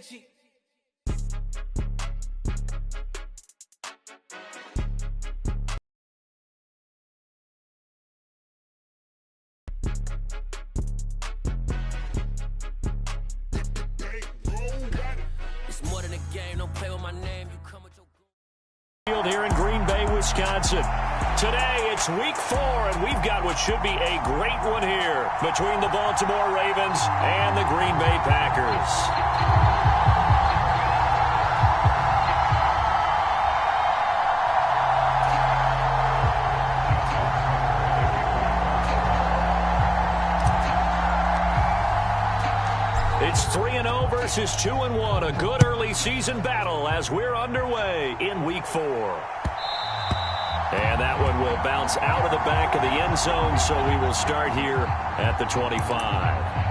It's more than a game, don't play with my name. You come with your field here in Green Bay, Wisconsin. Today, it's week 4, and we've got what should be a great one here between the Baltimore Ravens and the Green Bay Packers. It's 3-0 versus 2-1, a good early season battle as we're underway in week 4. And that one will bounce out of the back of the end zone, so we will start here at the 25.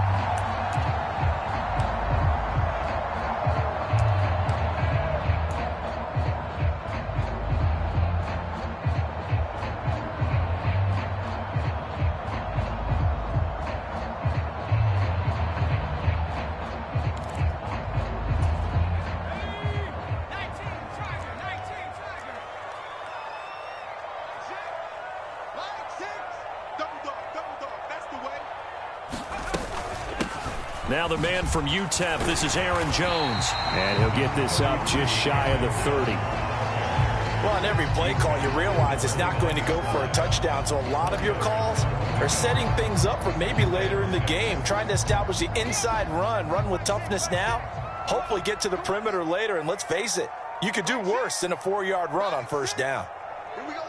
Now the man from UTEP, this is Aaron Jones. And he'll get this up just shy of the 30. Well, on every play call, you realize it's not going to go for a touchdown. So a lot of your calls are setting things up for maybe later in the game, trying to establish the inside run with toughness now, hopefully get to the perimeter later. And let's face it, you could do worse than a 4-yard run on first down. Here we go.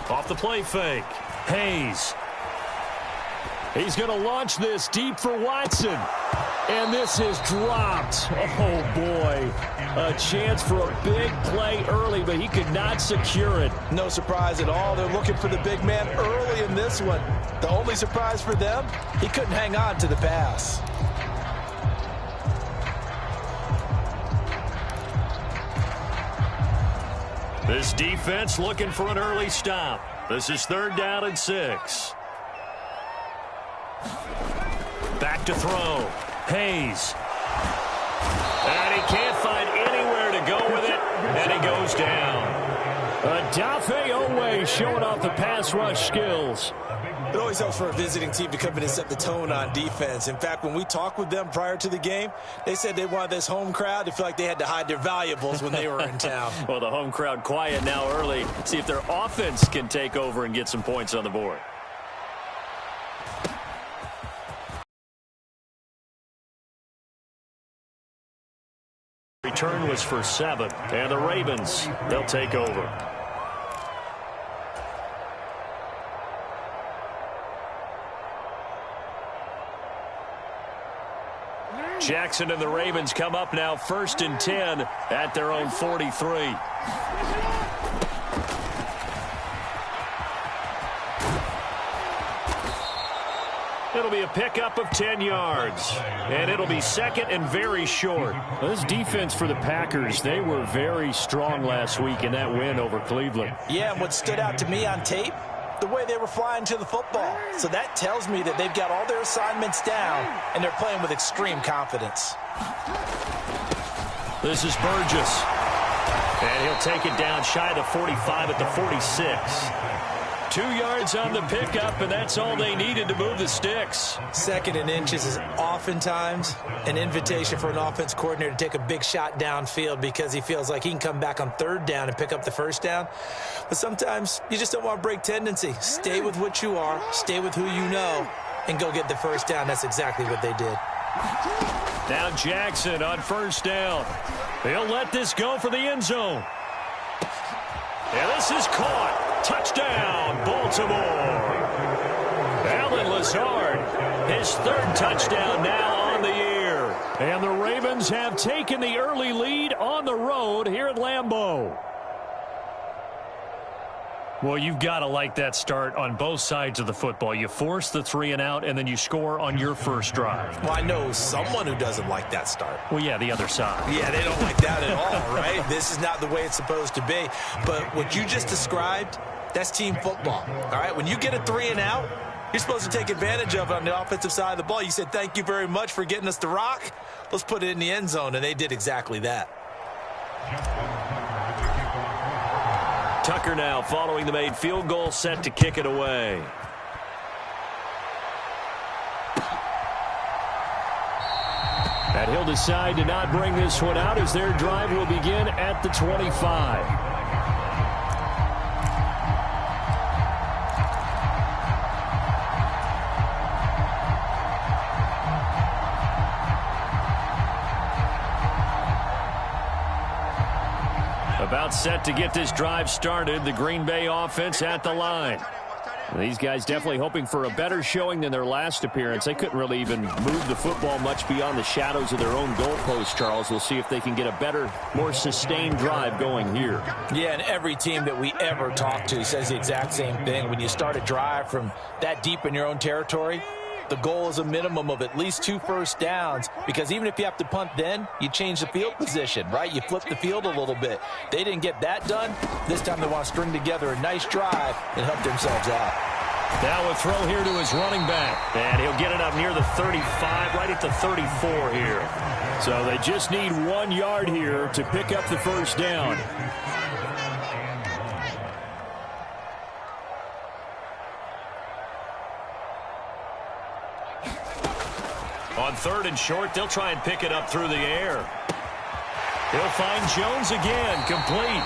Off the play fake. Hayes. He's going to launch this deep for Watson. And this is dropped. Oh, boy. A chance for a big play early, but he could not secure it. No surprise at all. They're looking for the big man early in this one. The only surprise for them, he couldn't hang on to the pass. This defense looking for an early stop. This is 3rd down and 6. Back to throw. Hayes. And he can't find anywhere to go with it. And he goes down. Adafe Owe showing off the pass rush skills. It always helps for a visiting team to come in and set the tone on defense. In fact, when we talked with them prior to the game, they said they wanted this home crowd to feel like they had to hide their valuables when they were in town. Well, the home crowd quiet now early. See if their offense can take over and get some points on the board. Return was for 7, and the Ravens, they'll take over. Jackson and the Ravens come up now 1st and 10 at their own 43. It'll be a pickup of 10 yards. And it'll be 2nd and very short. This defense for the Packers, they were very strong last week in that win over Cleveland. Yeah, and what stood out to me on tape, the way they were flying to the football. So that tells me that they've got all their assignments down, and they're playing with extreme confidence. This is Burgess. And he'll take it down shy of the 45 at the 46. 2 yards on the pickup, and that's all they needed to move the sticks. 2nd and inches is oftentimes an invitation for an offense coordinator to take a big shot downfield because he feels like he can come back on 3rd down and pick up the 1st down. But sometimes you just don't want to break tendency. Stay with what you are, stay with who you know, and go get the 1st down. That's exactly what they did. Now Jackson on 1st down. He'll let this go for the end zone. And this is caught. Touchdown, Baltimore. Allen Lazard, his 3rd touchdown now on the year. And the Ravens have taken the early lead on the road here at Lambeau. Well, you've got to like that start on both sides of the football. You force the 3 and out, and then you score on your first drive. Well, I know someone who doesn't like that start. Well, yeah, the other side. Yeah, they don't like that at all, right? This is not the way it's supposed to be. But what you just described, that's team football, all right? When you get a 3 and out, You're supposed to take advantage of it on the offensive side of the ball. You said, thank you very much for getting us the rock. Let's put it in the end zone, and they did exactly that. Tucker now following the made field goal, set to kick it away. And he'll decide to not bring this one out as their drive will begin at the 25. About set to get this drive started, the Green Bay offense at the line. These guys definitely hoping for a better showing than their last appearance. They couldn't really even move the football much beyond the shadows of their own goalpost, Charles. We'll see if they can get a better, more sustained drive going here. Yeah, and every team that we ever talk to says the exact same thing. When you start a drive from that deep in your own territory, the goal is a minimum of at least 2 first downs, because even if you have to punt then, you change the field position, right? You flip the field a little bit. They didn't get that done. This time they want to string together a nice drive and help themselves out. Now a throw here to his running back. And he'll get it up near the 35, right at the 34 here. So they just need 1 yard here to pick up the first down. On 3rd and short, they'll try and pick it up through the air. He'll find Jones again, complete.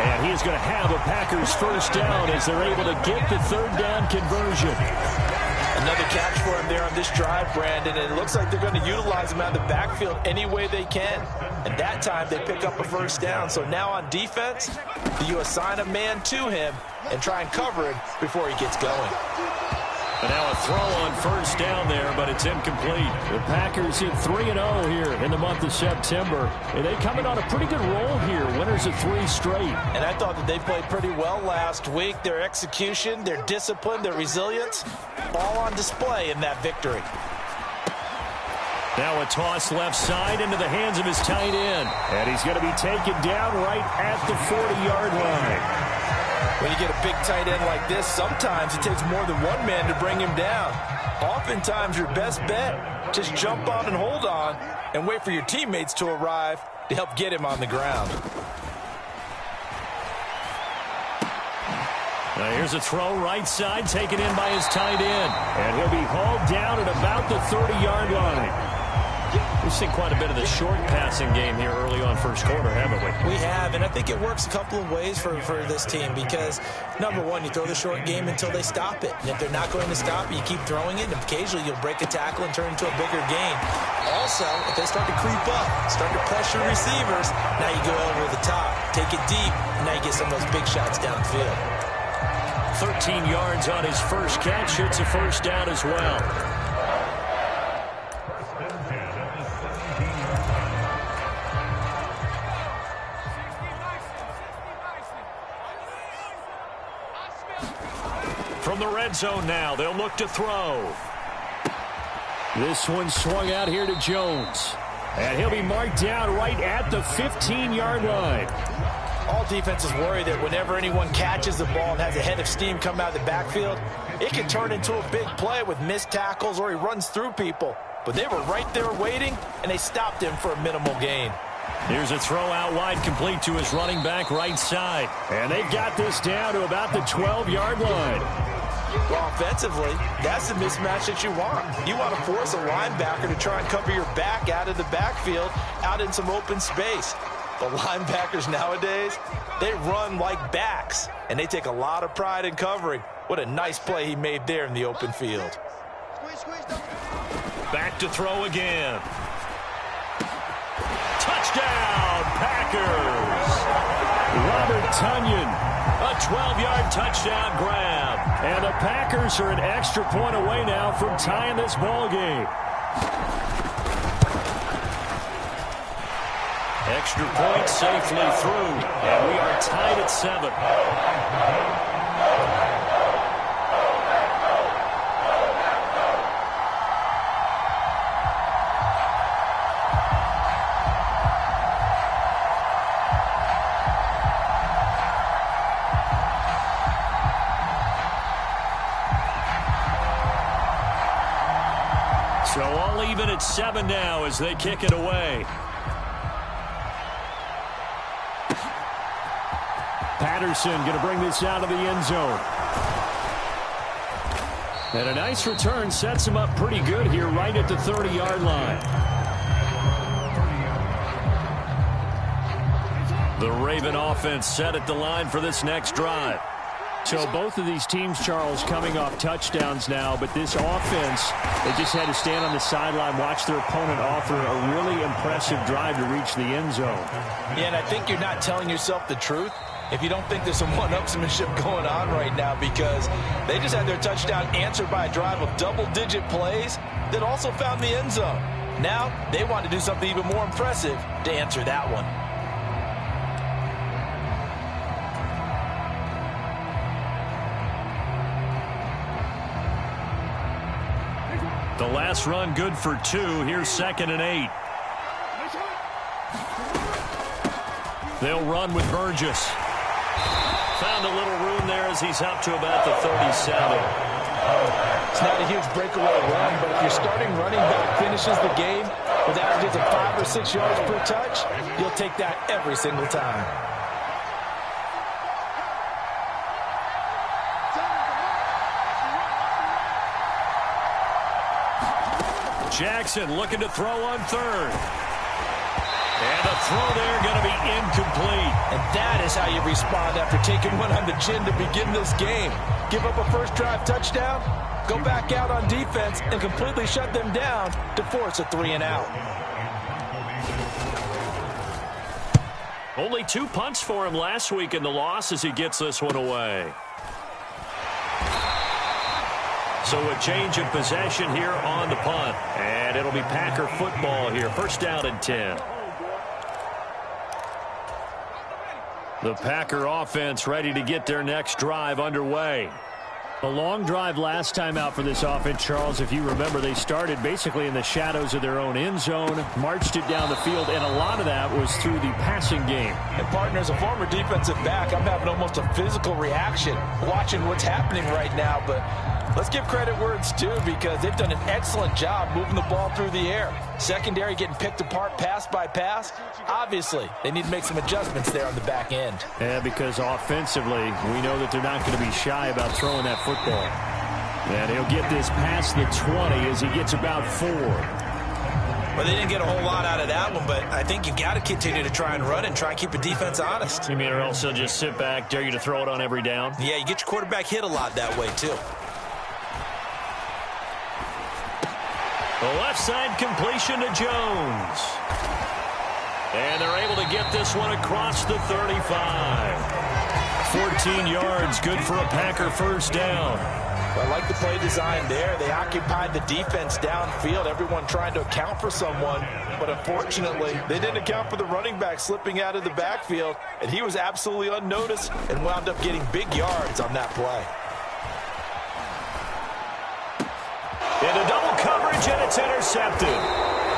And he is going to have a Packers first down as they're able to get the 3rd down conversion. Another catch for him there on this drive, Brandon, and it looks like they're going to utilize him out of the backfield any way they can. And that time they pick up a first down. So now on defense, you assign a man to him and try and cover him before he gets going. And now a throw on first down there, but it's incomplete. The Packers hit 3-0 here in the month of September. And they come in on a pretty good roll here, winners of 3 straight. And I thought that they played pretty well last week. Their execution, their discipline, their resilience, all on display in that victory. Now a toss left side into the hands of his tight end. And he's going to be taken down right at the 40-yard line. When you get a big tight end like this, sometimes it takes more than one man to bring him down. Oftentimes, your best bet, just jump on and hold on and wait for your teammates to arrive to help get him on the ground. Now here's a throw right side, taken in by his tight end. And he'll be hauled down at about the 30-yard line. We've seen quite a bit of the short passing game here early on first quarter, haven't we? We have, and I think it works a couple of ways for this team because, number one, you throw the short game until they stop it. And if they're not going to stop it, you keep throwing it, and occasionally you'll break a tackle and turn it into a bigger gain. Also, if they start to creep up, start to pressure receivers, now you go over the top, take it deep, and now you get some of those big shots downfield. 13 yards on his first catch. It's a first down as well. From the red zone now, they'll look to throw. This one swung out here to Jones. And he'll be marked down right at the 15-yard line. All defenses worry that whenever anyone catches the ball and has a head of steam come out of the backfield, it can turn into a big play with missed tackles or he runs through people. But they were right there waiting, and they stopped him for a minimal gain. Here's a throw out wide, complete to his running back right side. And they've got this down to about the 12-yard line. Well, offensively, that's the mismatch that you want. You want to force a linebacker to try and cover your back out of the backfield, out in some open space. The linebackers nowadays, they run like backs, and they take a lot of pride in covering. What a nice play he made there in the open field. Back to throw again. Touchdown, Packers! Robert Tonyan, a 12-yard touchdown grab. And the Packers are an extra point away now from tying this ball game. Extra point safely through, and we are tied at 7. So all even at 7 now as they kick it away. Patterson going to bring this out of the end zone. And a nice return sets him up pretty good here right at the 30-yard line. The Raven offense set at the line for this next drive. So both of these teams, Charles, coming off touchdowns now, but this offense, they just had to stand on the sideline, watch their opponent offer a really impressive drive to reach the end zone. Yeah, and I think you're not telling yourself the truth if you don't think there's some one-upsmanship going on right now, because they just had their touchdown answered by a drive of double-digit plays that also found the end zone. Now they want to do something even more impressive to answer that one. The last run good for 2. Here's 2nd and 8. They'll run with Burgess. Found a little room there as he's up to about the 37. It's not a huge breakaway run, but if your starting running back finishes the game with averages of 5 or 6 yards per touch, you'll take that every single time. Jackson looking to throw on 3rd. And the throw there going to be incomplete. And that is how you respond after taking one on the chin to begin this game. Give up a first drive touchdown, go back out on defense, and completely shut them down to force a 3-and-out. Only 2 punts for him last week in the loss as he gets this one away. So a change of possession here on the punt. And it'll be Packer football here. 1st down and 10. The Packer offense ready to get their next drive underway. A long drive last time out for this offense, Charles. If you remember, they started basically in the shadows of their own end zone, marched it down the field, and a lot of that was through the passing game. And partner, as a former defensive back, I'm having almost a physical reaction watching what's happening right now. But let's give credit where it's due, because they've done an excellent job moving the ball through the air. Secondary getting picked apart pass by pass. Obviously, they need to make some adjustments there on the back end. Yeah, because offensively, we know that they're not going to be shy about throwing that football. And he'll get this past the 20 as he gets about 4. Well, they didn't get a whole lot out of that one, but I think you've got to continue to try and run and try and keep the defense honest. You mean, or else they'll just sit back, dare you to throw it on every down? Yeah, you get your quarterback hit a lot that way, too. The left side completion to Jones. And they're able to get this one across the 35. 14 yards, good for a Packer 1st down. I like the play design there. They occupied the defense downfield, everyone trying to account for someone. But unfortunately, they didn't account for the running back slipping out of the backfield. And he was absolutely unnoticed and wound up getting big yards on that play. Into double coverage, and it's intercepted.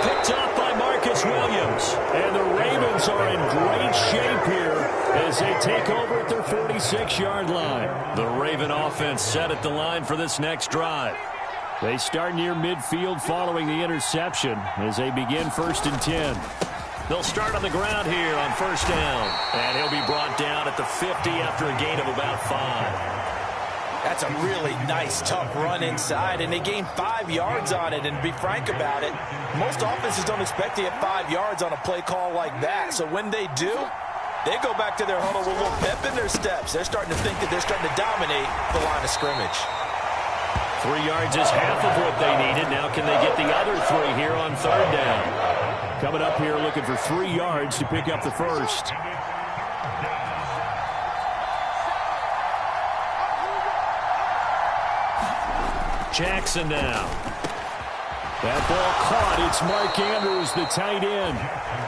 Picked up by Marcus Williams. And the Ravens are in great shape here as they take over at their 46-yard line. The Raven offense set at the line for this next drive. They start near midfield following the interception as they begin 1st and 10. They'll start on the ground here on 1st down. And he'll be brought down at the 50 after a gain of about 5. That's a really nice, tough run inside, and they gained 5 yards on it. And to be frank about it, most offenses don't expect to get 5 yards on a play call like that. So when they do, they go back to their huddle with a little pep in their steps. They're starting to think that they're starting to dominate the line of scrimmage. 3 yards is half of what they needed. Now can they get the other 3 here on 3rd down? Coming up here looking for 3 yards to pick up the 1st. Jackson now. That ball caught. It's Mark Andrews, the tight end.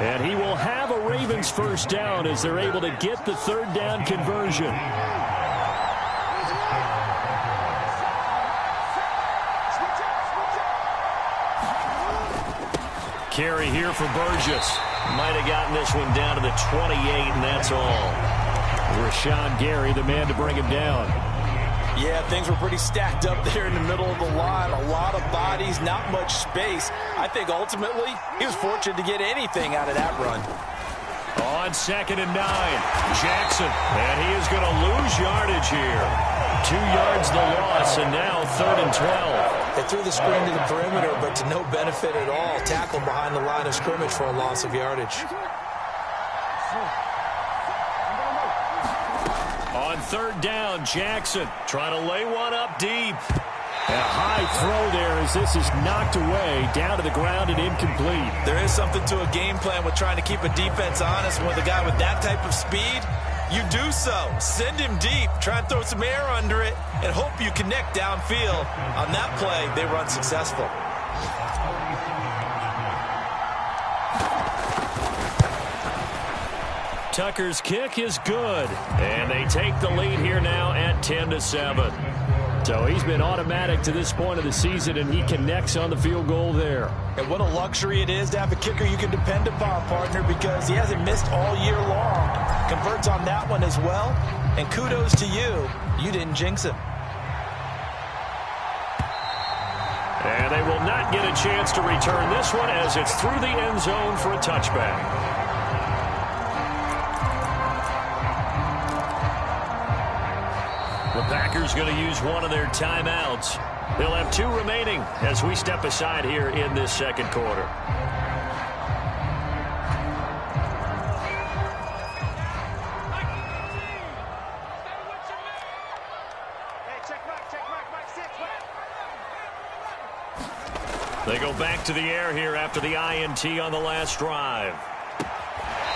And he will have a Ravens 1st down as they're able to get the 3rd down conversion. Carry here for Burgess. Might have gotten this one down to the 28, and that's all. Rashawn Gary, the man to bring him down. Yeah, things were pretty stacked up there in the middle of the line. A lot of bodies, not much space. I think ultimately he was fortunate to get anything out of that run. On 2nd and 9, Jackson, and he is going to lose yardage here. 2 yards the loss, and now 3rd and 12. They threw the screen to the perimeter, but to no benefit at all. Tackled behind the line of scrimmage for a loss of yardage. On 3rd down, Jackson trying to lay one up deep. And a high throw there as this is knocked away, down to the ground and incomplete. There is something to a game plan with trying to keep a defense honest. With a guy with that type of speed, you do so. Send him deep, try and throw some air under it, and hope you connect downfield. On that play, they were unsuccessful. Tucker's kick is good, and they take the lead here now at 10-7. So he's been automatic to this point of the season, and he connects on the field goal there. And what a luxury it is to have a kicker you can depend upon, partner, because he hasn't missed all year long. Converts on that one as well, and kudos to you. You didn't jinx him. And they will not get a chance to return this one as it's through the end zone for a touchback. The Packers going to use one of their timeouts. They'll have 2 remaining as we step aside here in this second quarter. They go back to the air here after the INT on the last drive.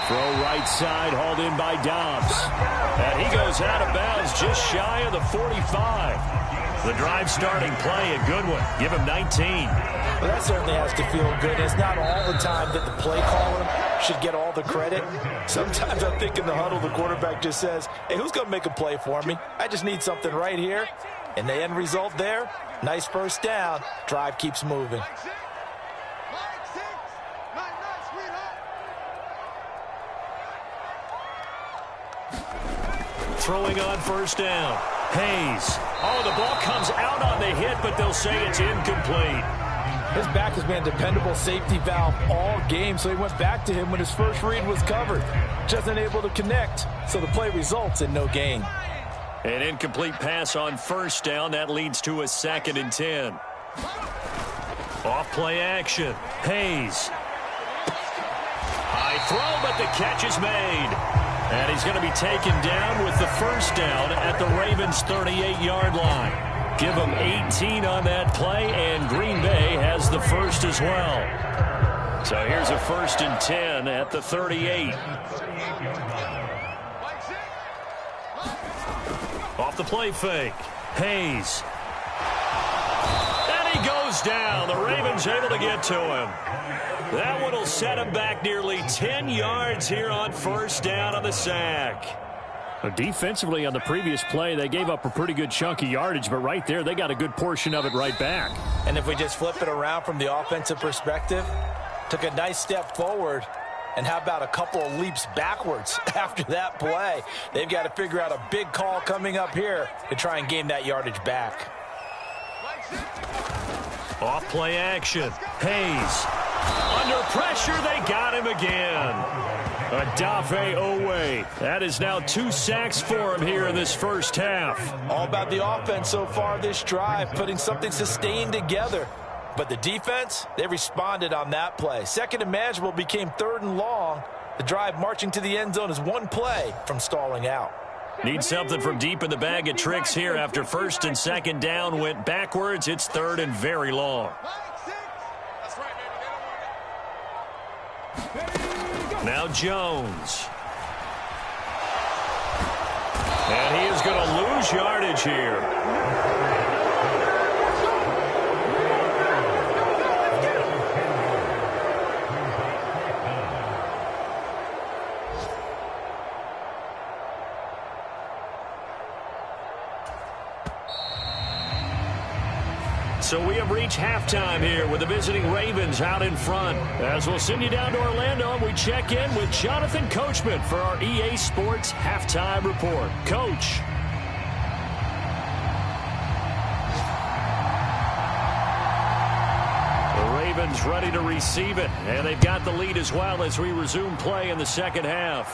Throw right side, hauled in by Dobbs. And he goes out of bounds just shy of the 45. The drive starting play, a good one. Give him 19. Well, that certainly has to feel good. It's not all the time that the play caller should get all the credit. Sometimes I think in the huddle, the quarterback just says, hey, who's going to make a play for me? I just need something right here. And the end result there, nice first down. Drive keeps moving. Throwing on first down. Hayes. Oh, the ball comes out on the hit, but they'll say it's incomplete. His back has been a dependable safety valve all game, so he went back to him when his first read was covered. Just unable to connect, so the play results in no gain. An incomplete pass on first down. That leads to a 2nd and 10. Off play action. Hayes. High throw, but the catch is made. And he's going to be taken down with the first down at the Ravens' 38-yard line. Give them 18 on that play, and Green Bay has the first as well. So here's a 1st and 10 at the 38. Off the play fake. Hayes. And he goes down. The Ravens able to get to him. That one will set him back nearly 10 yards here on first down on the sack. Defensively on the previous play, they gave up a pretty good chunk of yardage, but right there, they got a good portion of it right back. And if we just flip it around from the offensive perspective, took a nice step forward, and how about a couple of leaps backwards after that play? They've got to figure out a big call coming up here to try and gain that yardage back. Off play action. Hayes. Under pressure, they got him again. Adafe Owe. That is now 2 sacks for him here in this first half. All about the offense so far this drive, putting something sustained together. But the defense, they responded on that play. 2nd and manageable became 3rd and long. The drive marching to the end zone is 1 play from stalling out. Need something from deep in the bag of tricks here after 1st and 2nd down went backwards. It's 3rd and very long. Now Jones. And he is going to lose yardage here. So we have reached halftime here with the visiting Ravens out in front. As we'll send you down to Orlando, and we check in with Jonathan Coachman for our EA Sports Halftime Report. Coach. Ravens ready to receive it. And they've got the lead as well as we resume play in the second half.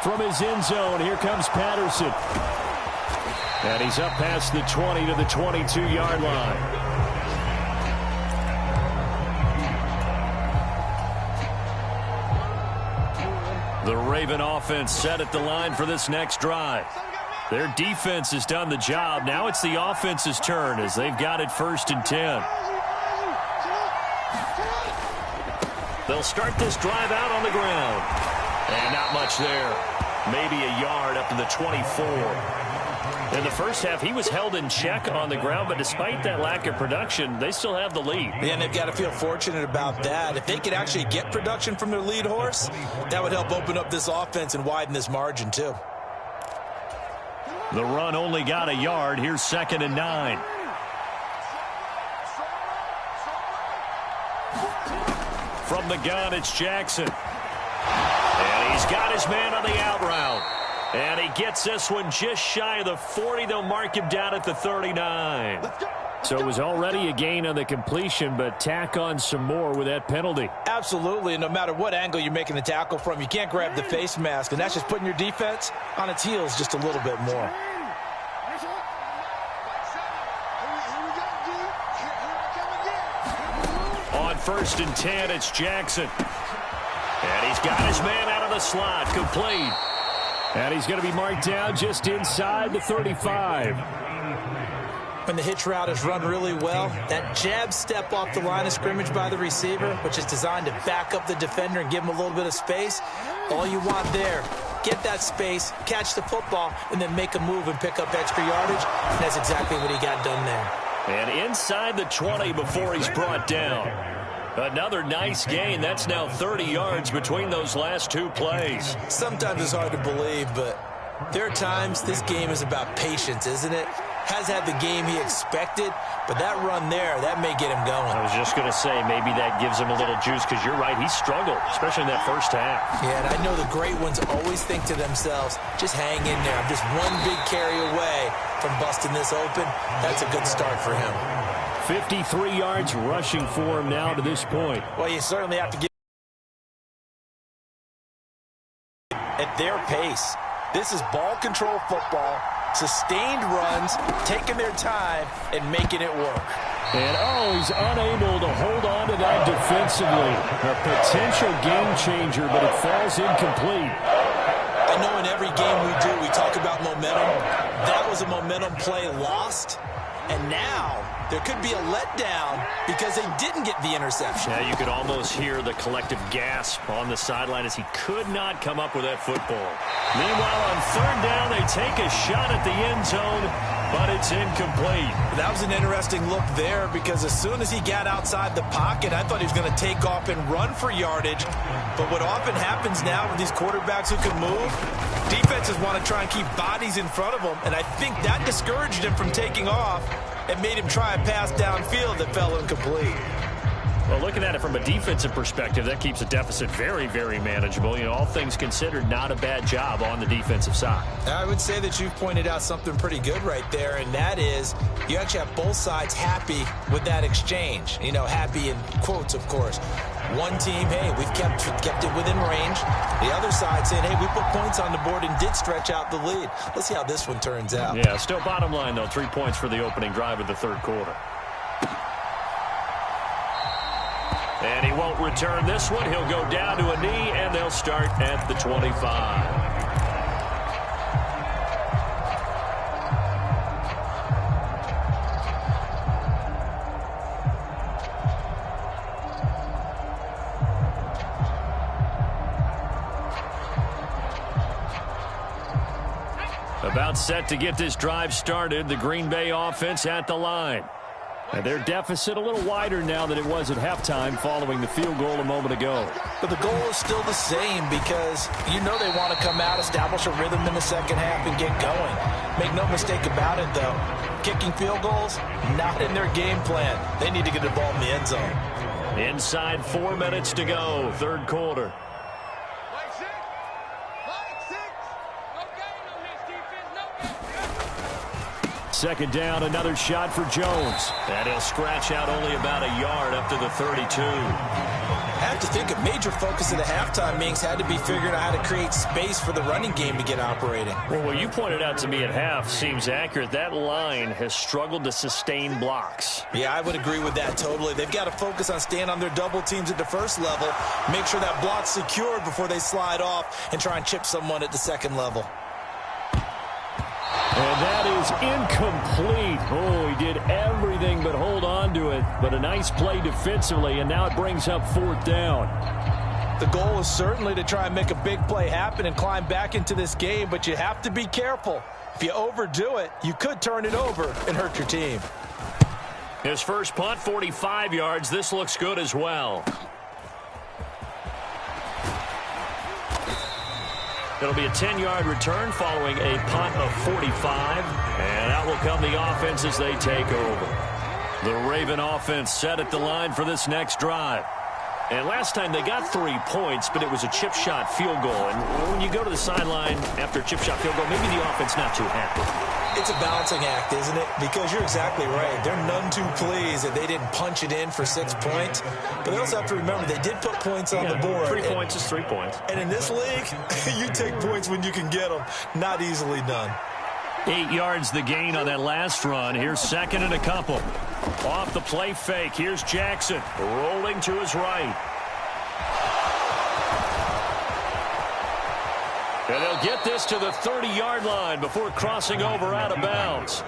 From his end zone, here comes Patterson. And he's up past the 20 to the 22-yard line. The Raven offense set at the line for this next drive. Their defense has done the job. Now it's the offense's turn as they've got it 1st and 10. They'll start this drive out on the ground. And not much there. Maybe a yard up to the 24. In the first half, he was held in check on the ground, but despite that lack of production, they still have the lead. Yeah, and they've got to feel fortunate about that. If they could actually get production from their lead horse, that would help open up this offense and widen this margin, too. The run only got a yard. Here's 2nd and 9. From the gun, it's Jackson. And he's got his man on the out route. And he gets this one just shy of the 40. They'll mark him down at the 39. So it was already a gain on the completion, but tack on some more with that penalty. Absolutely, and no matter what angle you're making the tackle from, you can't grab the face mask, and that's just putting your defense on its heels just a little bit more. On 1st and 10, it's Jackson. And he's got his man out of the slot, complete. And he's going to be marked down just inside the 35. When the hitch route is run really well, that jab step off the line of scrimmage by the receiver, which is designed to back up the defender and give him a little bit of space, all you want there, get that space, catch the football, and then make a move and pick up extra yardage. And that's exactly what he got done there. And inside the 20 before he's brought down. Another nice gain. That's now 30 yards between those last two plays. Sometimes it's hard to believe, but there are times this game is about patience, isn't it? Has had the game he expected, but that run there, that may get him going. I was just going to say, maybe that gives him a little juice, because you're right, he struggled, especially in that first half. Yeah, and I know the great ones always think to themselves, just hang in there. I'm just one big carry away from busting this open. That's a good start for him. 53 yards rushing for him now to this point. Well, you certainly have to get at their pace. This is ball control football, sustained runs, taking their time, and making it work. And, he's unable to hold on to that defensively. A potential game changer, but it falls incomplete. I know in every game we do, we talk about momentum. That was a momentum play lost. And now there could be a letdown because they didn't get the interception. Yeah, you could almost hear the collective gasp on the sideline as he could not come up with that football. Meanwhile, on 3rd down, they take a shot at the end zone, but it's incomplete. That was an interesting look there because as soon as he got outside the pocket, I thought he was going to take off and run for yardage. But what often happens now with these quarterbacks who can move, defenses want to try and keep bodies in front of them, and I think that discouraged him from taking off and made him try a pass downfield that fell incomplete. Well, looking at it from a defensive perspective, that keeps the deficit very, very manageable. You know, all things considered, not a bad job on the defensive side. I would say that you've pointed out something pretty good right there, and that is you actually have both sides happy with that exchange. You know, happy in quotes, of course. One team, hey, we've kept it within range. The other side saying, hey, we put points on the board and did stretch out the lead. Let's see how this one turns out. Yeah, still bottom line, though, 3 points for the opening drive of the 3rd quarter. And he won't return this one. He'll go down to a knee, and they'll start at the 25. About set to get this drive started. The Green Bay offense at the line. And their deficit a little wider now than it was at halftime following the field goal a moment ago. But the goal is still the same because you know they want to come out, establish a rhythm in the second half, and get going. Make no mistake about it, though. Kicking field goals, not in their game plan. They need to get the ball in the end zone. Inside 4 minutes to go, 3rd quarter. Second down, another shot for Jones. And he'll scratch out only about a yard up to the 32. I have to think a major focus of the halftime meetings had to be figuring out how to create space for the running game to get operating. Well, what you pointed out to me at half seems accurate. That line has struggled to sustain blocks. Yeah, I would agree with that totally. They've got to focus on staying on their double teams at the first level, make sure that block's secured before they slide off and try and chip someone at the second level. And that is incomplete. Oh, he did everything but hold on to it. But a nice play defensively, and now it brings up fourth down. The goal is certainly to try and make a big play happen and climb back into this game, but you have to be careful. If you overdo it, you could turn it over and hurt your team. His first punt, 45 yards. This looks good as well. It'll be a 10-yard return following a punt of 45. And out will come the offense as they take over. The Raven offense set at the line for this next drive. And last time they got 3 points, but it was a chip shot field goal. And when you go to the sideline after a chip shot field goal, maybe the offense not too happy. It's a balancing act, isn't it? Because you're exactly right. They're none too pleased that they didn't punch it in for 6 points. But they also have to remember they did put points on the board. 3 points is 3 points. And in this league, you take points when you can get them. Not easily done. 8 yards the gain on that last run. Here's second and a couple. Off the play fake. Here's Jackson rolling to his right. And they'll get this to the 30-yard line before crossing over out of bounds.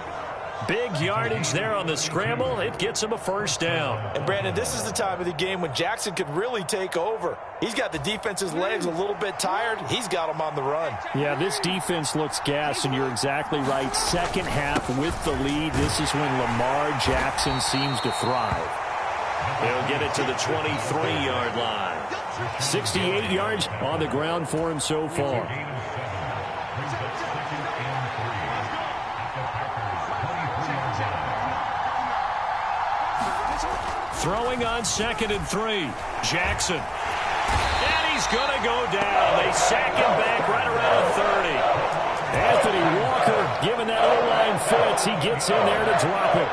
Big yardage there on the scramble. It gets him a first down. And, Brandon, this is the time of the game when Jackson could really take over. He's got the defense's legs a little bit tired. He's got them on the run. Yeah, this defense looks gassed, and you're exactly right. Second half with the lead, this is when Lamar Jackson seems to thrive. They'll get it to the 23-yard line. 68 yards on the ground for him so far. Throwing on 2nd and 3. Jackson. And he's going to go down. They sack him back right around 30. Anthony Walker, given that O-line fits, he gets in there to drop it.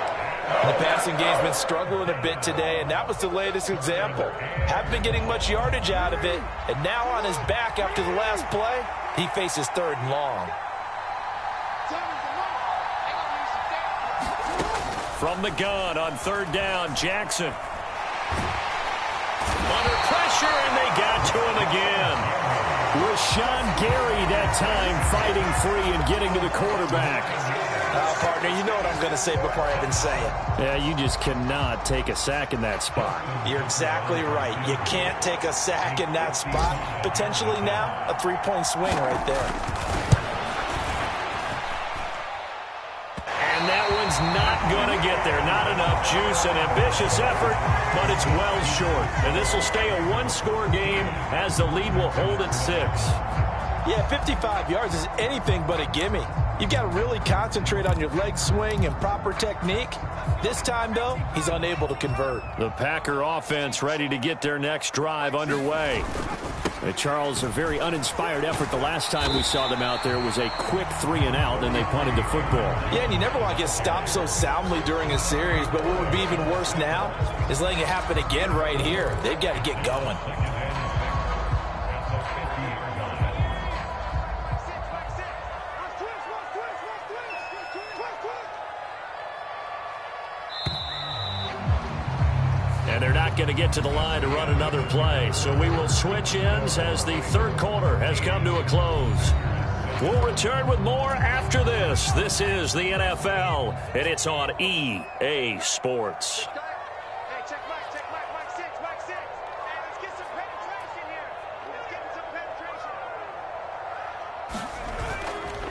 The passing game's been struggling a bit today, and that was the latest example. Haven't been getting much yardage out of it, and now on his back after the last play, he faces 3rd and long. From the gun on 3rd down, Jackson. Under pressure, and they got to him again. Rashawn Gary that time fighting free and getting to the quarterback. Partner, you know what I'm going to say before I even say it. Yeah, you just cannot take a sack in that spot. You're exactly right. You can't take a sack in that spot. Potentially now, a 3-point swing right there. And that one's not going to get there. Not enough juice, an ambitious effort, but it's well short. And this will stay a one-score game as the lead will hold at 6. Yeah, 55 yards is anything but a gimme. You've got to really concentrate on your leg swing and proper technique. This time, though, he's unable to convert. The Packer offense ready to get their next drive underway. Charles, a very uninspired effort the last time we saw them out there was a quick 3-and-out, and they punted the football. Yeah, and you never want to get stopped so soundly during a series, but what would be even worse now is letting it happen again right here. They've got to get going. And they're not going to get to the line to run another play. So we will switch ends as the third quarter has come to a close. We'll return with more after this. This is the NFL, and it's on EA Sports.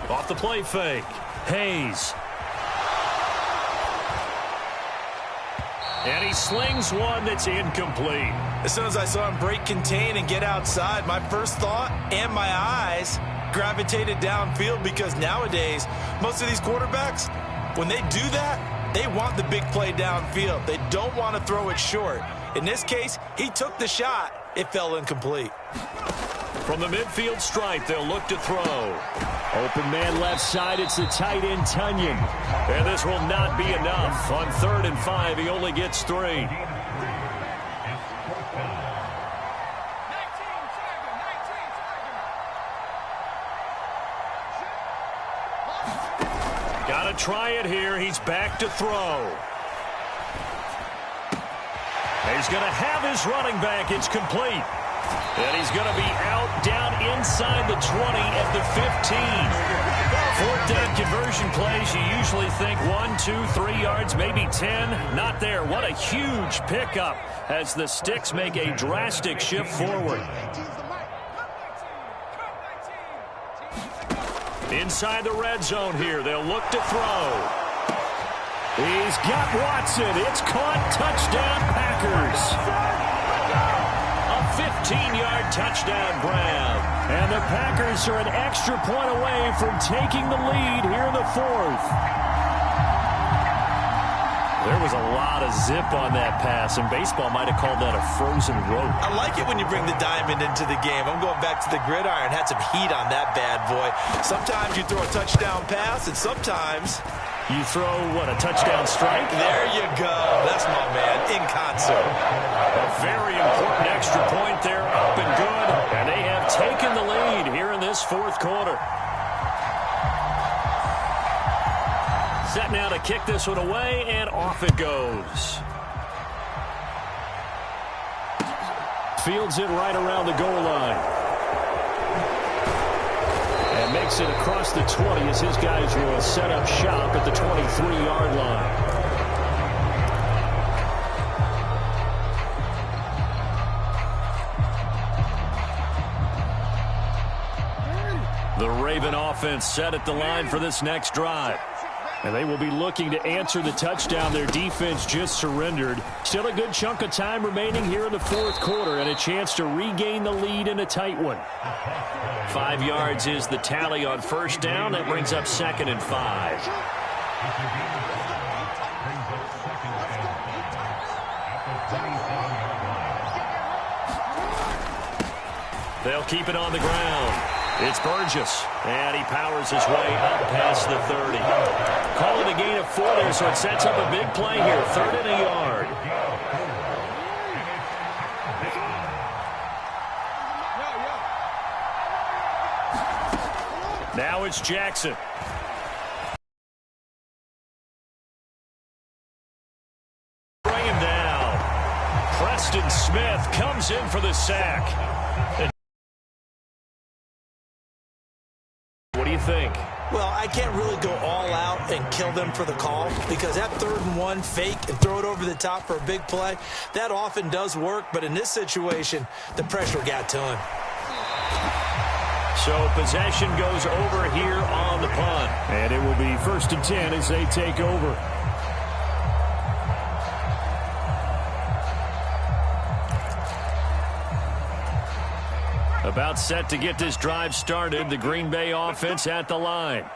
Off the play fake. Hayes. And he slings one that's incomplete. As soon as I saw him break contain and get outside, my first thought and my eyes gravitated downfield, because nowadays, most of these quarterbacks, when they do that, they want the big play downfield. They don't want to throw it short. In this case, he took the shot. It fell incomplete. From the midfield stripe, they'll look to throw. Open man left side, it's the tight end, Tunyon. And this will not be enough. On 3rd and 5, he only gets 3. Got to try it here. He's back to throw. He's going to have his running back. It's complete. And he's going to be out down inside the 20 at the 15. 4th down conversion plays, you usually think 1, 2, 3 yards, maybe 10. Not there. What a huge pickup as the Sticks make a drastic shift forward. Inside the red zone here. They'll look to throw. He's got Watson. It's caught. Touchdown, Packers. A 15-yard touchdown grab. And the Packers are an extra point away from taking the lead here in the 4th. There was a lot of zip on that pass, and baseball might have called that a frozen rope. I like it when you bring the diamond into the game. I'm going back to the gridiron. Had some heat on that bad boy. Sometimes you throw a touchdown pass, and sometimes you throw, what, a touchdown strike? There you go. That's my man, in concert. A very important extra point there, up and good. And they have taken the lead here in this 4th quarter. Set now to kick this one away, and off it goes. Fields it right around the goal line. And makes it across the 20 as his guys will set up shop at the 23-yard line. The Raven offense set at the line for this next drive. And they will be looking to answer the touchdown their defense just surrendered. Still a good chunk of time remaining here in the 4th quarter and a chance to regain the lead in a tight one. 5 yards is the tally on 1st down. That brings up 2nd and 5. They'll keep it on the ground. It's Burgess, and he powers his way up past the 30. Call it a gain of 4 there, so it sets up a big play here. 3rd and a yard. Now it's Jackson. Bring him down. Preston Smith comes in for the sack. What do you think? Well, I can't really go all out and kill them for the call because that 3rd and 1 fake and throw it over the top for a big play, that often does work. But in this situation, the pressure got to him. So possession goes over here on the punt. And it will be 1st and 10 as they take over. About set to get this drive started. The Green Bay offense at the line.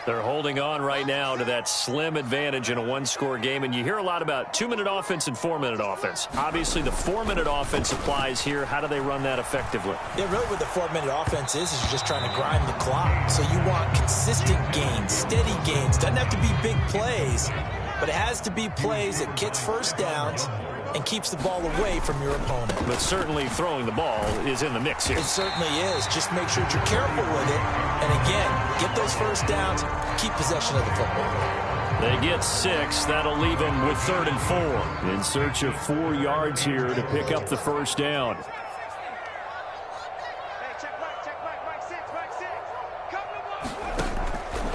They're holding on right now to that slim advantage in a 1-score game. And you hear a lot about 2-minute offense and 4-minute offense. Obviously, the 4-minute offense applies here. How do they run that effectively? Yeah, really what the 4-minute offense is you're just trying to grind the clock. So you want consistent gains, steady gains. Doesn't have to be big plays, but it has to be plays that gets 1st downs and keeps the ball away from your opponent. But certainly throwing the ball is in the mix here. It certainly is. Just make sure that you're careful with it. And again, get those 1st downs, keep possession of the football. They get 6. That'll leave them with 3rd and 4. In search of 4 yards here to pick up the 1st down.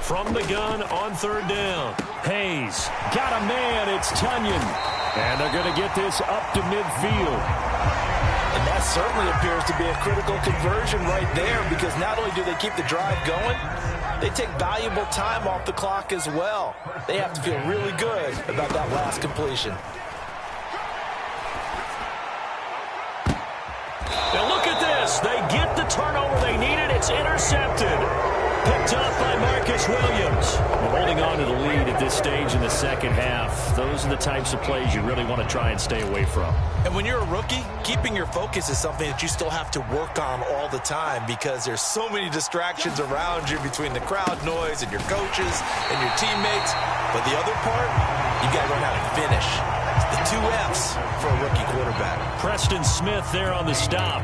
From the gun on 3rd down. Hayes got a man. It's Tunyon. And they're going to get this up to midfield. And that certainly appears to be a critical conversion right there because not only do they keep the drive going, they take valuable time off the clock as well. They have to feel really good about that last completion. Now look at this. They get the turnover they needed. It's intercepted. Picked off by Marcus Williams. Holding on to the lead at this stage in the second half. Those are the types of plays you really want to try and stay away from. And when you're a rookie, keeping your focus is something that you still have to work on all the time because there's so many distractions around you between the crowd noise and your coaches and your teammates. But the other part, you got to learn how to finish. It's the 2 F's for a rookie quarterback. Preston Smith there on the stop.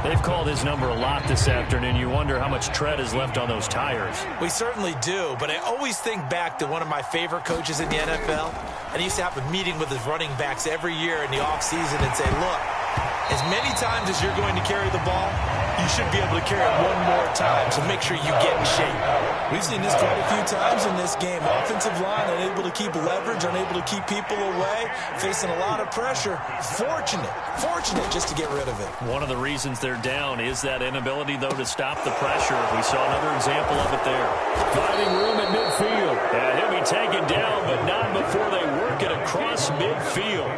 They've called his number a lot this afternoon. You wonder how much tread is left on those tires. We certainly do, but I always think back to one of my favorite coaches in the NFL, and he used to have a meeting with his running backs every year in the offseason and say, look, as many times as you're going to carry the ball, you should be able to carry it one more time, so make sure you get in shape. We've seen this quite a few times in this game. Offensive line unable to keep leverage, unable to keep people away, facing a lot of pressure. Fortunate just to get rid of it. One of the reasons they're down is that inability, though, to stop the pressure. We saw another example of it there. Finding room at midfield. And he'll be taken down, but not before they work it across midfield.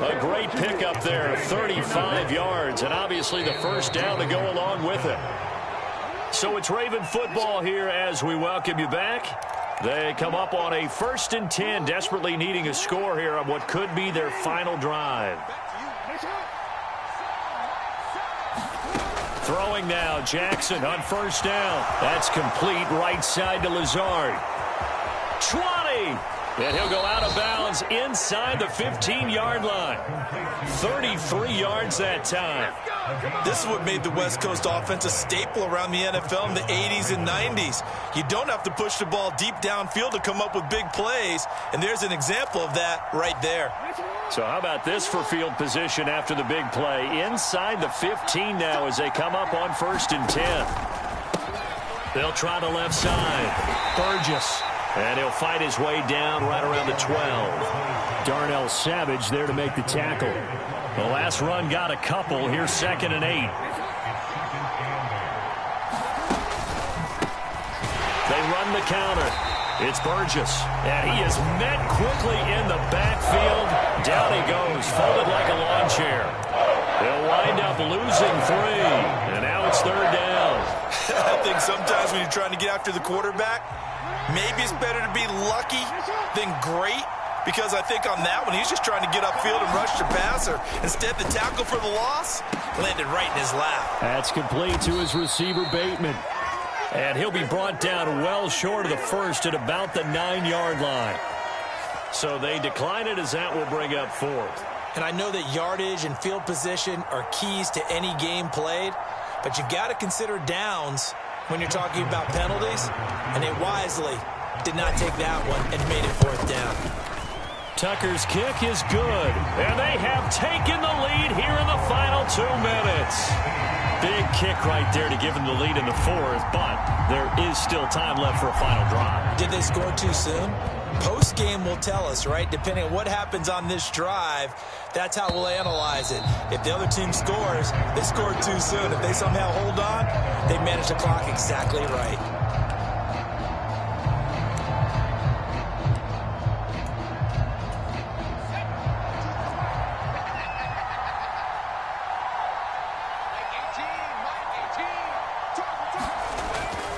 A great pickup there, 35 yards, and obviously the first down to go along with it. So it's Raven football here as we welcome you back. They come up on a 1st and 10, desperately needing a score here on what could be their final drive. Throwing now, Jackson on 1st down. That's complete, right side to Lazard. 20! And he'll go out of bounds inside the 15-yard line. 33 yards that time. This is what made the West Coast offense a staple around the NFL in the 80s and 90s. You don't have to push the ball deep downfield to come up with big plays, and there's an example of that right there. So how about this for field position after the big play? Inside the 15 now as they come up on 1st and 10. They'll try the left side. Burgess. And he'll fight his way down right around the 12. Darnell Savage there to make the tackle. The last run got a couple. Here's 2nd and 8. They run the counter. It's Burgess. And he is met quickly in the backfield. Down he goes, folded like a lawn chair. They'll wind up losing 3. And now it's 3rd down. I think sometimes when you're trying to get after the quarterback, maybe it's better to be lucky than great, because I think on that one, he's just trying to get upfield and rush the passer. Instead, the tackle for the loss landed right in his lap. That's complete to his receiver, Bateman. And he'll be brought down well short of the first at about the 9-yard line. So they decline it as that will bring up 4th. And I know that yardage and field position are keys to any game played, but you've got to consider downs when you're talking about penalties, and they wisely did not take that one and made it 4th down. Tucker's kick is good, and they have taken the lead here in the final 2 minutes. Big kick right there to give them the lead in the 4th, but there is still time left for a final drive. Did they score too soon? Post-game will tell us, right? Depending on what happens on this drive, that's how we'll analyze it. If the other team scores, they scored too soon. If they somehow hold on, they manage the clock exactly right.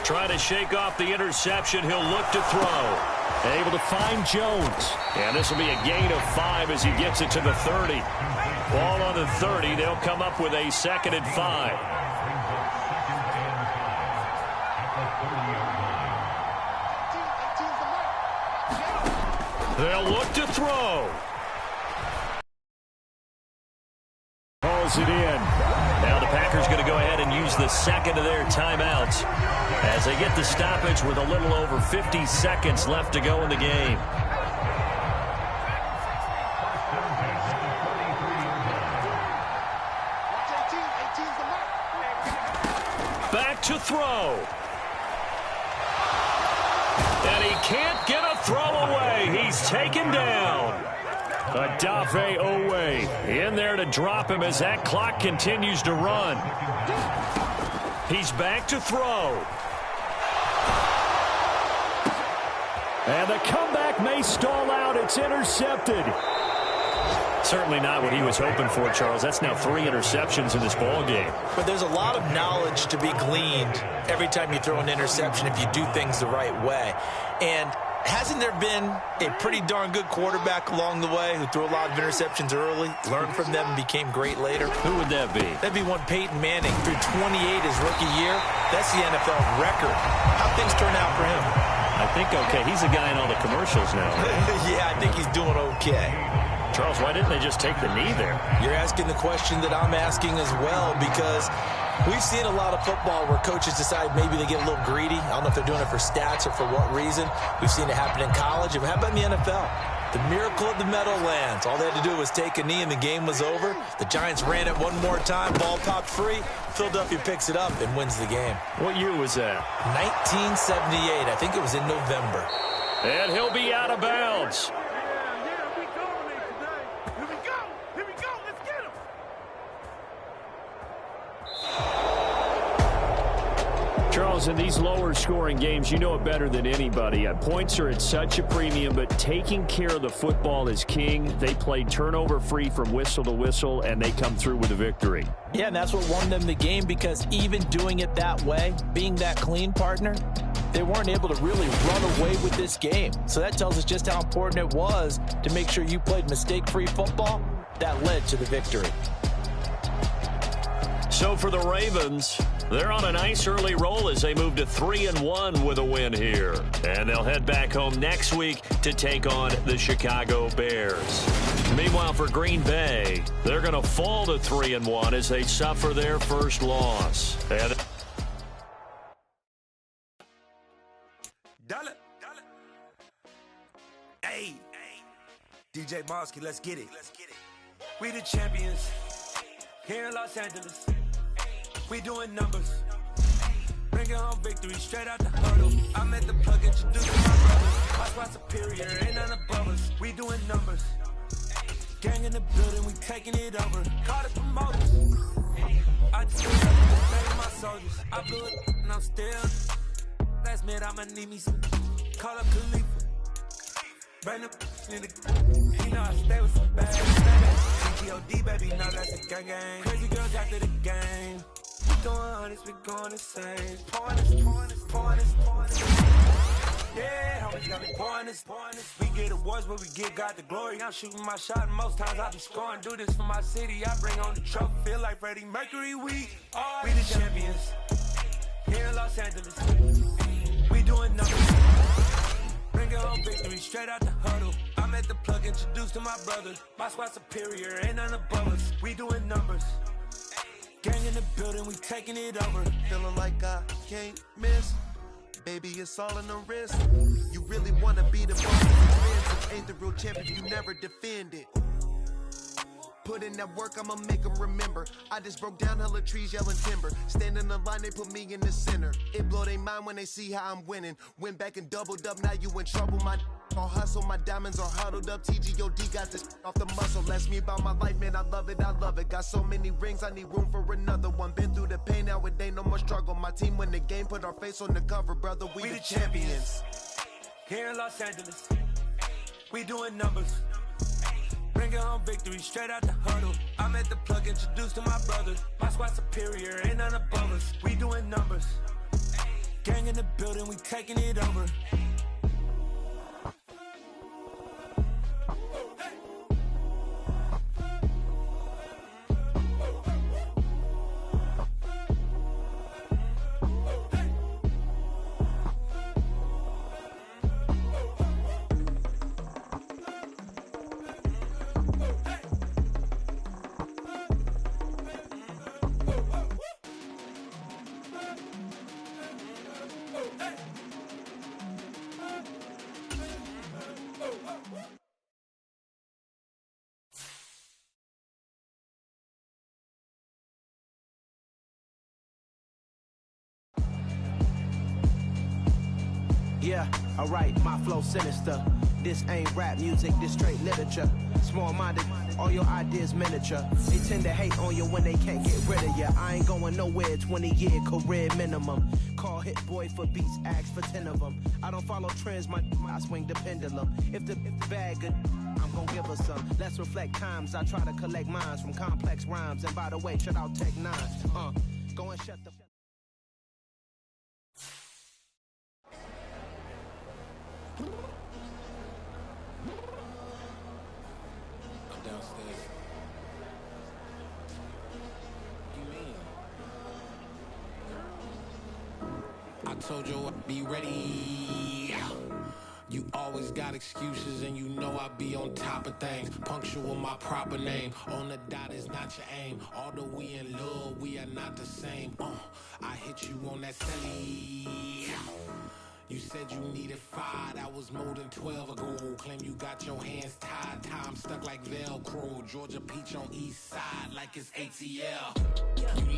Trying to shake off the interception. He'll look to throw. Able to find Jones. And this will be a gain of 5 as he gets it to the 30. Ball on the 30. They'll come up with a 2nd and 5. They'll look to throw. Calls it in. Now the Packers going to go ahead and use the second of their timeouts as they get the stoppage with a little over 50 seconds left to go in the game. Back to throw. And he can't get a throw away. He's taken down. Adafe Owe in there to drop him as that clock continues to run. He's back to throw. And the comeback may stall out. It's intercepted. Certainly not what he was hoping for, Charles. That's now 3 interceptions in this ball game. But there's a lot of knowledge to be gleaned every time you throw an interception if you do things the right way. And hasn't there been a pretty darn good quarterback along the way who threw a lot of interceptions early, learned from them, and became great later? Who would that be? That'd be one Peyton Manning. Threw 28 his rookie year. That's the NFL record. How'd things turn out for him? I think okay. He's the guy in all the commercials now. Yeah, I think he's doing okay. Charles, why didn't they just take the knee there? You're asking the question that I'm asking as well, because we've seen a lot of football where coaches decide maybe they get a little greedy. I don't know if they're doing it for stats or for what reason. We've seen it happen in college. And how about in the NFL? The miracle of the Meadowlands. All they had to do was take a knee and the game was over. The Giants ran it one more time. Ball popped free. Philadelphia picks it up and wins the game. What year was that? 1978. I think it was in November. And he'll be out of bounds. Charles, in these lower-scoring games, you know it better than anybody. Points are at such a premium, but taking care of the football is king. They played turnover-free from whistle to whistle, and they come through with a victory. Yeah, and that's what won them the game, because even doing it that way, being that clean partner, they weren't able to really run away with this game. So that tells us just how important it was to make sure you played mistake-free football. That led to the victory. So for the Ravens, they're on a nice early roll as they move to 3-1 with a win here. And they'll head back home next week to take on the Chicago Bears. Meanwhile, for Green Bay, they're going to fall to 3-1 as they suffer their first loss. And Hey, DJ Mosky, let's get it. We the champions here in Los Angeles. We doing numbers. Bringing home victory straight out the huddle. I'm at the plug, introducing my brothers. My squad superior, ain't none above us. We doing numbers. Gang in the building, we taking it over. Call the promoters. I just feel like I'm my soldiers. I blew it and I'm still. Last minute, I'ma need me some. Call up Khalifa. Brand new nigga. You know I stay with some bad. CTOD, baby, no, that's a gang gang. Crazy girls after the game. We going honest, we going insane. Pouring this. Yeah, always got me pouring this. We get awards, but we give God the glory. I'm shooting my shot, and most times I be scoring. Do this for my city, I bring on the trophy. Feel like Freddie Mercury, we the champions. Here in Los Angeles, we doing numbers. Bringing home victory straight out the huddle. I'm at the plug, introduced to my brothers. My squad superior, ain't none above us. We doing numbers. Gang in the building, we taking it over. Feeling like I can't miss. Baby, it's all in the wrist. You really wanna be the boss. Expensive. Ain't the real champion, you never defend it. Put in that work, I'ma make them remember. I just broke down hella trees, yelling timber. Stand in the line, they put me in the center. It blow their mind when they see how I'm winning. Went back and doubled up, now you in trouble. My all hustle, my diamonds are huddled up. TGOD got this off the muscle. That's me about my life, man, I love it. Got so many rings, I need room for another one. Been through the pain, now it ain't no more struggle. My team win the game, put our face on the cover, brother. We the champions. Here in Los Angeles, we doing numbers. Bringing home victory straight out the huddle. I'm at the plug, introduced to my brothers. My squad superior, ain't none above us. We doing numbers. Gang in the building, we taking it over. Yeah, alright, my flow sinister. This ain't rap music, this straight literature. Small-minded, all your ideas miniature. They tend to hate on you when they can't get rid of you. I ain't going nowhere, 20-year career minimum. Call Hit Boy for beats, ask for 10 of them. I don't follow trends, I swing the pendulum. If the bag good, I'm gon' give her some. Let's reflect times, I try to collect minds from complex rhymes. And by the way, shut out Tech 9. Go and shut the... I'm downstairs. What do you mean? I told you I'd be ready. You always got excuses and you know I be on top of things. Punctual my proper name. On the dot is not your aim. Although we in love, we are not the same. I hit you on that celly. You said you needed 5, that was more than 12 ago. Claim you got your hands tied, time stuck like Velcro. Georgia Peach on east side like it's ATL. You